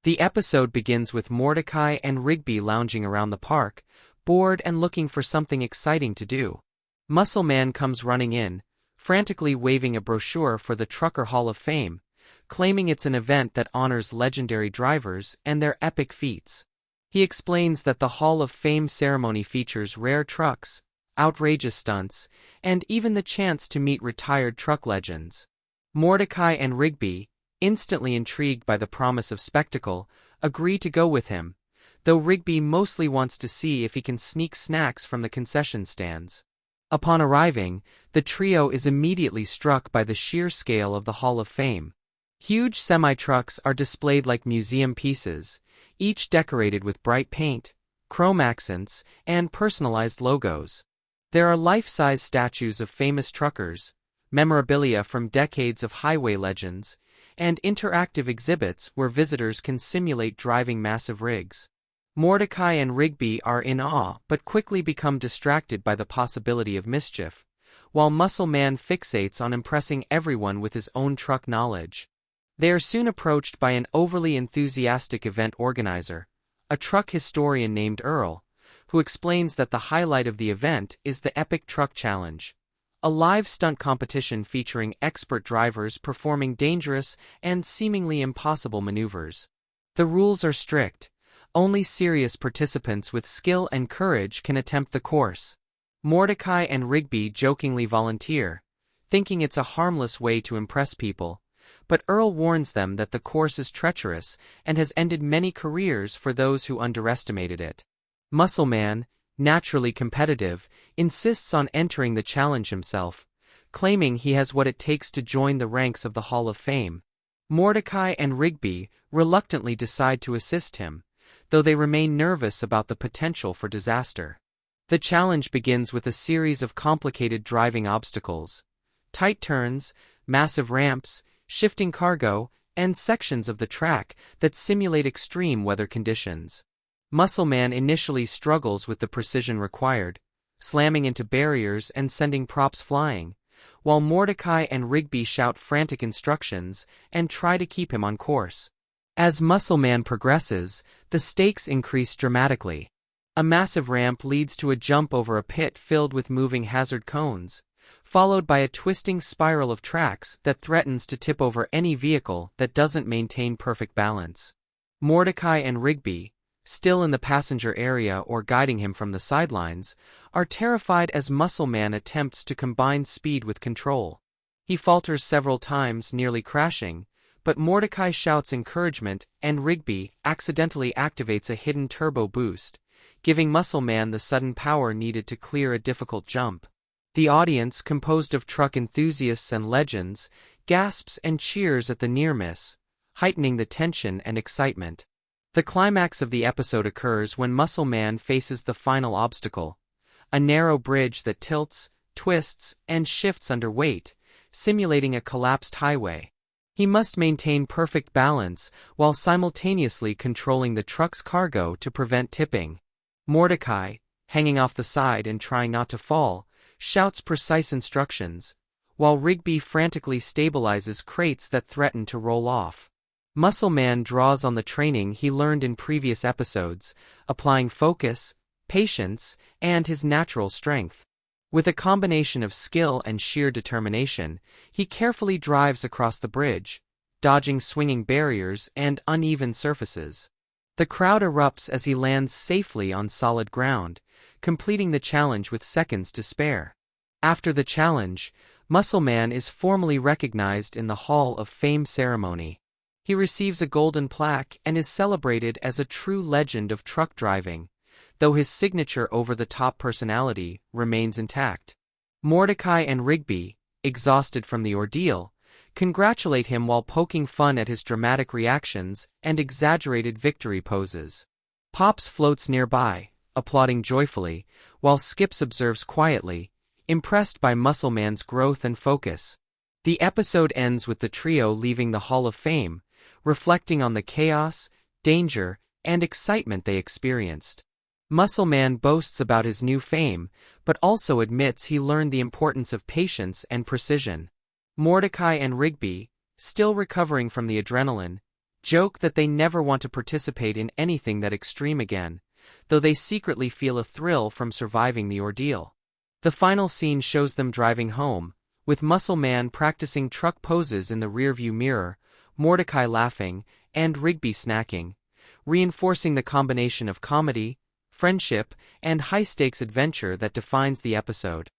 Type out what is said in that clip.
The episode begins with Mordecai and Rigby lounging around the park, bored and looking for something exciting to do. Muscle Man comes running in, frantically waving a brochure for the Trucker Hall of Fame, claiming it's an event that honors legendary drivers and their epic feats. He explains that the Hall of Fame ceremony features rare trucks, outrageous stunts, and even the chance to meet retired truck legends. Mordecai and Rigby, instantly intrigued by the promise of spectacle, agree to go with him, though Rigby mostly wants to see if he can sneak snacks from the concession stands. Upon arriving, the trio is immediately struck by the sheer scale of the Hall of Fame. Huge semi-trucks are displayed like museum pieces, each decorated with bright paint, chrome accents, and personalized logos. There are life-size statues of famous truckers, memorabilia from decades of highway legends, and interactive exhibits where visitors can simulate driving massive rigs. Mordecai and Rigby are in awe but quickly become distracted by the possibility of mischief, while Muscle Man fixates on impressing everyone with his own truck knowledge. They are soon approached by an overly enthusiastic event organizer, a truck historian named Earl, who explains that the highlight of the event is the Epic Truck Challenge, a live stunt competition featuring expert drivers performing dangerous and seemingly impossible maneuvers. The rules are strict. Only serious participants with skill and courage can attempt the course. Mordecai and Rigby jokingly volunteer, thinking it's a harmless way to impress people, but Earl warns them that the course is treacherous and has ended many careers for those who underestimated it. Muscle Man, naturally competitive, insists on entering the challenge himself, claiming he has what it takes to join the ranks of the Hall of Fame. Mordecai and Rigby reluctantly decide to assist him, though they remain nervous about the potential for disaster. The challenge begins with a series of complicated driving obstacles: tight turns, massive ramps, shifting cargo, and sections of the track that simulate extreme weather conditions. Muscle Man initially struggles with the precision required, slamming into barriers and sending props flying, while Mordecai and Rigby shout frantic instructions and try to keep him on course. As Muscle Man progresses, the stakes increase dramatically. A massive ramp leads to a jump over a pit filled with moving hazard cones, followed by a twisting spiral of tracks that threatens to tip over any vehicle that doesn't maintain perfect balance. Mordecai and Rigby, still in the passenger area or guiding him from the sidelines, are terrified as Muscle Man attempts to combine speed with control. He falters several times, nearly crashing, but Mordecai shouts encouragement and Rigby accidentally activates a hidden turbo boost, giving Muscle Man the sudden power needed to clear a difficult jump. The audience, composed of truck enthusiasts and legends, gasps and cheers at the near miss, heightening the tension and excitement. The climax of the episode occurs when Muscle Man faces the final obstacle, a narrow bridge that tilts, twists, and shifts under weight, simulating a collapsed highway. He must maintain perfect balance while simultaneously controlling the truck's cargo to prevent tipping. Mordecai, hanging off the side and trying not to fall, shouts precise instructions, while Rigby frantically stabilizes crates that threaten to roll off. Muscle Man draws on the training he learned in previous episodes, applying focus, patience, and his natural strength. With a combination of skill and sheer determination, he carefully drives across the bridge, dodging swinging barriers and uneven surfaces. The crowd erupts as he lands safely on solid ground, completing the challenge with seconds to spare. After the challenge, Muscle Man is formally recognized in the Hall of Fame ceremony. He receives a golden plaque and is celebrated as a true legend of truck driving, though his signature over-the-top personality remains intact. Mordecai and Rigby, exhausted from the ordeal, congratulate him while poking fun at his dramatic reactions and exaggerated victory poses. Pops floats nearby, applauding joyfully, while Skips observes quietly, impressed by Muscle Man's growth and focus. The episode ends with the trio leaving the Hall of Fame, reflecting on the chaos, danger, and excitement they experienced. Muscle Man boasts about his new fame, but also admits he learned the importance of patience and precision. Mordecai and Rigby, still recovering from the adrenaline, joke that they never want to participate in anything that extreme again, though they secretly feel a thrill from surviving the ordeal. The final scene shows them driving home, with Muscle Man practicing truck poses in the rearview mirror, Mordecai laughing, and Rigby snacking, reinforcing the combination of comedy, friendship, and high-stakes adventure that defines the episode.